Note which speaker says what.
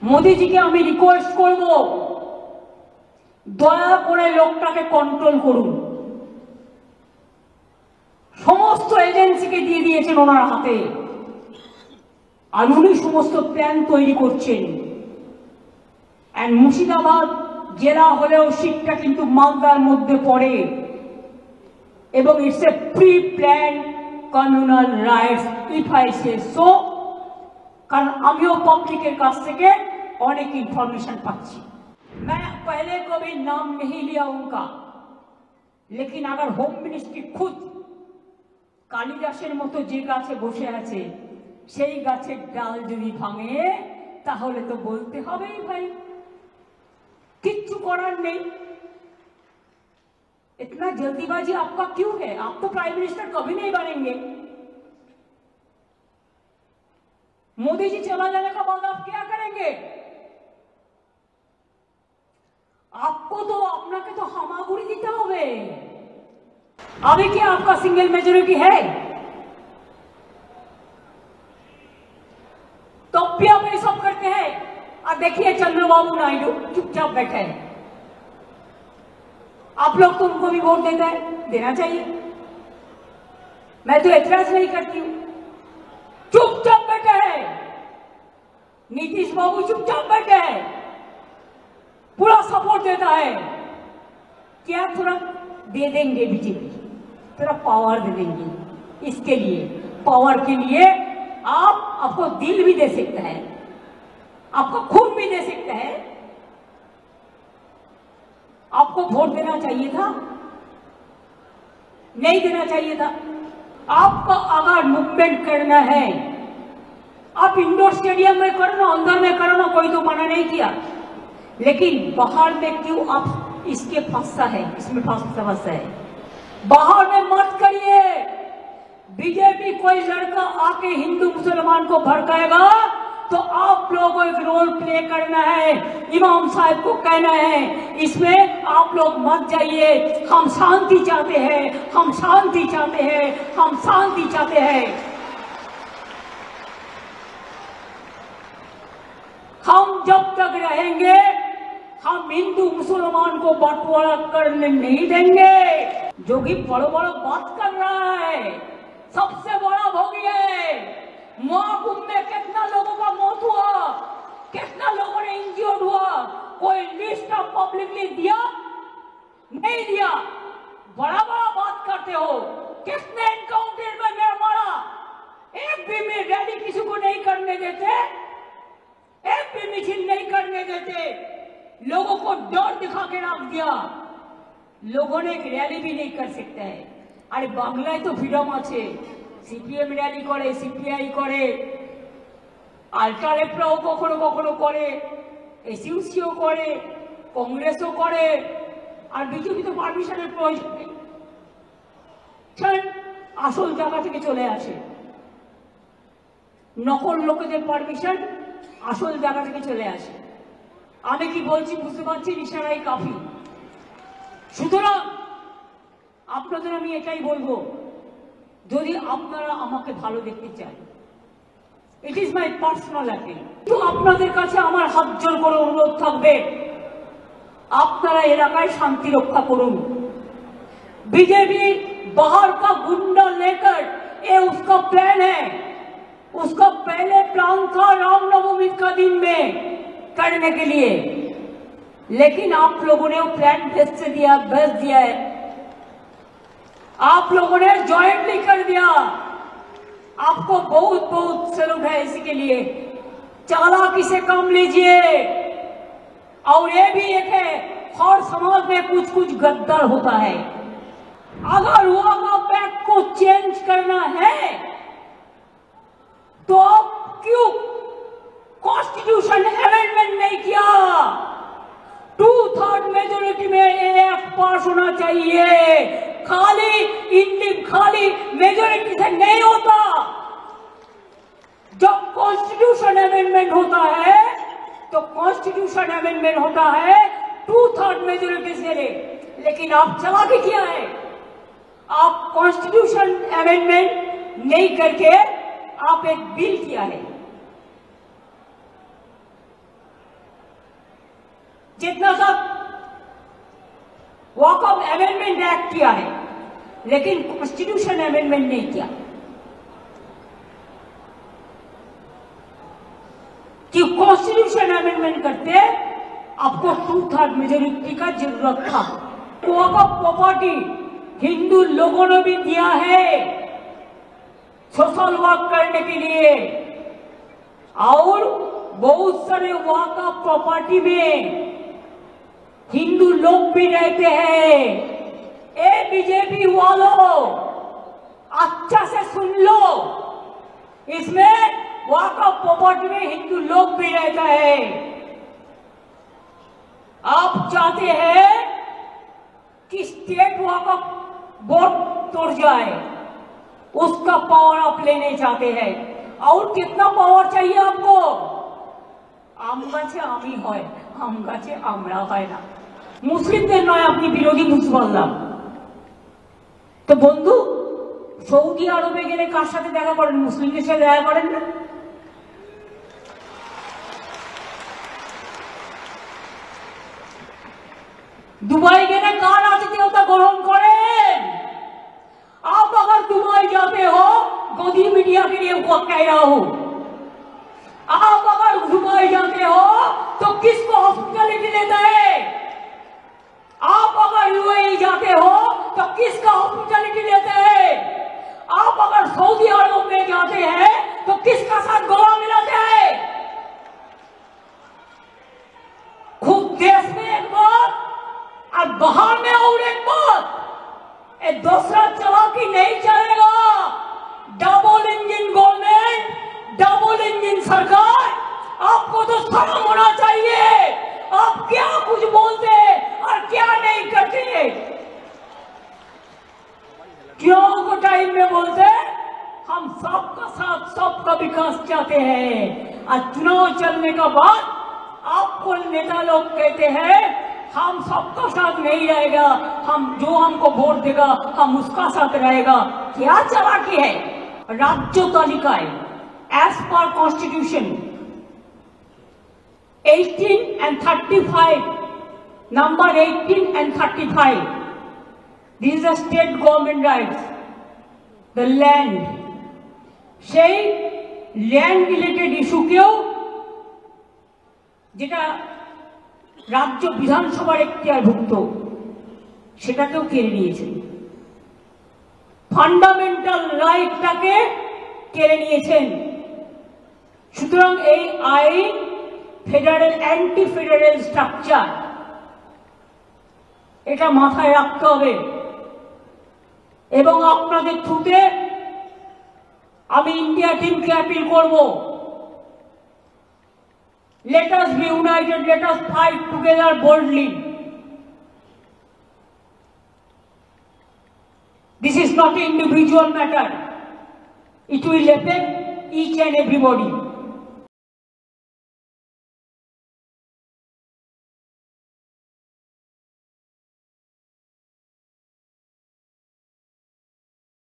Speaker 1: মোদিজিকে আমি রিকোয়েস্ট করব, দয়া করে লোকটাকে কন্ট্রোল করুন। সমস্ত এজেন্সিকে দিয়ে দিয়েছেন ওনার হাতে, আর উনি সমস্ত প্ল্যান তৈরি করছেন। এন্ড মুর্শিদাবাদ জেলা হলেও সিটটা কিন্তু মালদার মধ্যে পড়ে, এবং it's a pre plan communal rights if I say so. কারণ আমিও পাবলিকের কাছ থেকে অনেক ইনফরমেশন পাচ্ছি। मैं पहले कभी नाम नहीं लिया उनका, लेकिन अगर होम मिनिस्ट्री खुद কালিদাসের মতো যে গাছে বসে আছে সেই গাছের ডাল যদি ভাঙে তাহলে তো বলতে হবেই ভাই, কিচ্ছু করার নেই। इतना जल्दीबाजी आपका क्यों है? आप तो प्राइम मिनिस्टर कभी नहीं बनेंगे। मोदी जी चला जाने का बाद आप क्या करेंगे? आपको तो अपना के तो हामागुड़ी देते होगे। अभी क्या आपका सिंगल मेजोरिटी है? तो भी आप ये सब करते हैं। और देखिए चंद्रबाबू नायडू चुपचाप बैठे हैं। आप लोग तो उनको भी वोट देते हैं, देना चाहिए। मैं तो एतराज नहीं करती हूं, चुपचाप बैठे हैं। नीतीश बाबू चुपचाप बैठे हैं, पूरा सपोर्ट देता है। क्या थोड़ा दे देंगे बीजेपी, थोड़ा पावर दे देंगे। इसके लिए पावर के लिए आपको दिल भी दे सकता है, आपको खून भी दे सकता है। आपको वोट देना चाहिए था, नहीं देना चाहिए था। आपको अगर मूवमेंट करना है आप इंडोर स्टेडियम में करो ना, अंदर में करो ना, कोई तो मना नहीं किया। लेकिन बाहर में क्यों आप इसके फंसा है, इसमें फंसा है। बाहर में मत करिए। बीजेपी कोई लड़का आके हिंदू मुसलमान को भड़काएगा तो आप लोगों को एक रोल प्ले करना है, इमाम साहब को कहना है। इसमें आप लोग मत जाइए। हम शांति चाहते हैं, हम शांति चाहते हैं, हम शांति चाहते हैं। हम जब तक रहेंगे हम हिंदू मुसलमान को बंटवारा करने नहीं देंगे। जो कि बड़ो बड़ो बात कर रहा है, सबसे बड़ा भोगी है। महाकुंभ में कितना लोगों का मौत हुआ, कितना लोगों ने इंजर्ड हुआ, कोई लिस्ट ऑफ पब्लिकली दिया? नहीं दिया। बड़ा बड़ा बात करते हो। किसने एनकाउंटर में मारा? एक भी में रैली किसी को नहीं करने देते, एक भी मिছিল नहीं करने देते, लोगों को डर दिखा के रख दिया। लोगों ने एक रैली भी नहीं कर सकते है। अरे बांग्लाয় तो फ्रीडम আছে, সিপিএম র্যালি করে, সিপিআই করে, আল্ট্রালেফরাও কখনো কখনো করে, এসইউসিও করে, কংগ্রেসও করে, আর বিজেপি তো পারমিশনের প্রয়োজন নেই। আসল জায়গা থেকে চলে আসে, নকল লোকেদের পারমিশন আসল জায়গা থেকে চলে আসে। আমি কি বলছি বুঝতে পারছি, ইশারাই কাফি। সুতরাং আপনাদের আমি এটাই বলবো, যদি আপনারা আমাকে ভালো দেখতে চান, it is my personal appeal. তো আপনাদের কাছে আমার হাত জোর করে অনুরোধ থাকবে, আপনারা এলাকায় শান্তি রক্ষা করুন। बीजेपी बाहर का गुंडा लेकर ये उसका प्लान है। उसका पहले प्लान था रामनवमी का दिन में करने के लिए, लेकिन आप लोगों ने वो प्लान भेज दिया है। आप लोगों ने जॉइंटली कर दिया। आपको बहुत बहुत सैल्यूट है इसी के लिए। चालाकी से काम लीजिए। और ये भी एक है, हर समाज में कुछ कुछ गद्दार होता है। अगर वहां पैक को चेंज करना है तो आप क्यों कॉन्स्टिट्यूशन अमेंडमेंट नहीं किया? 2/3 मेजोरिटी में एक्ट पास होना चाहिए। खाली मेजोरिटी से नहीं होता। जब कॉन्स्टिट्यूशन अमेंडमेंट होता है तो कॉन्स्टिट्यूशन अमेंडमेंट होता है 2/3 मेजोरिटी से। लेकिन आप चालाकी किया है, आप कॉन्स्टिट्यूशन अमेंडमेंट नहीं करके आप एक बिल किया है। जितना सब वॉक ऑफ अमेंडमेंट एक्ट किया है, लेकिन कॉन्स्टिट्यूशन अमेंडमेंट नहीं किया। कि कॉन्स्टिट्यूशन अमेंडमेंट करते आपको 2/3 मेजोरिटी का जरूरत था। वॉक ऑफ प्रॉपर्टी हिंदू लोगों ने भी दिया है सोशल वर्क करने के लिए, और बहुत सारे वॉक ऑफ प्रॉपर्टी में हिंदू लोग भी रहते हैं। ए बीजेपी वालों, अच्छा से सुन लो, इसमें वॉक ऑफ प्रॉपर्टी में हिंदू लोग भी रहता है। आप चाहते हैं कि स्टेट वॉक ऑफ बोर्ड तोड़ जाए, उसका पावर आप लेने चाहते हैं। और कितना पावर चाहिए आपको? आम गाছে আমি হয়, আম গাছে আমরা হয় না। মুসলিমদের নয় আপনি বিরোধী বুঝতে পারলাম। তো বন্ধু, সৌদি আরবে গেলে কার সাথে দেখা করেন? মুসলিমদের সাথে দেখা করেন না? दुबई गए कार आतिथ्यता ग्रहण करें? आप अगर दुबई जाते हो, गोदी मीडिया के लिए कह रहा हूं, आप अगर दुबई जाते हो तो किसको हॉस्पिटलिटी लेता है? आप अगर यूएई जाते हो तो किसका हॉस्पिटलिटी लेते हैं? आप अगर सऊदी अरब में जाते हैं तो किसका साथ गला मिलाते हैं? खुद देश में एक बात और बाहर में और एक बात, ये दूसरा चालाकी नहीं चलेगा। Double engine government, double engine सरकार, आपको तो शर्म होना चाहिए। आप क्या कुछ बोलते और क्या नहीं करते। क्यों को टाइम में बोलते हम सबका साथ सबका विकास चाहते हैं, और चुनाव चलने का बाद आपको नेता लोग कहते हैं हम सबका साथ नहीं रहेगा, हम जो हमको वोट देगा हम उसका साथ रहेगा। क्या चालाकी है? राज्य तालिकाएं as per constitution 18 and 35, number 18 and 35, this is the state government rights, the land, সেই ল্যান্ড রিলেটেড ইস্যুকেও, যেটা রাজ্য বিধানসভার এখতিয়ারভুক্ত, সেটাকেও কেড়ে নিয়েছেন। ফান্ডামেন্টাল রাইটটাকে কেড়ে নিয়েছেন। সুতরাং এই আইন ফেডারেল অ্যান্টি ফেডারেল স্ট্রাকচার, এটা মাথায় রাখতে হবে। এবং আপনাদের থ্রুতে আমি ইন্ডিয়া টিমকে অ্যাপিল করব, let us be united, let us fight together boldly. This is not an individual matter, it will affect each and everybody.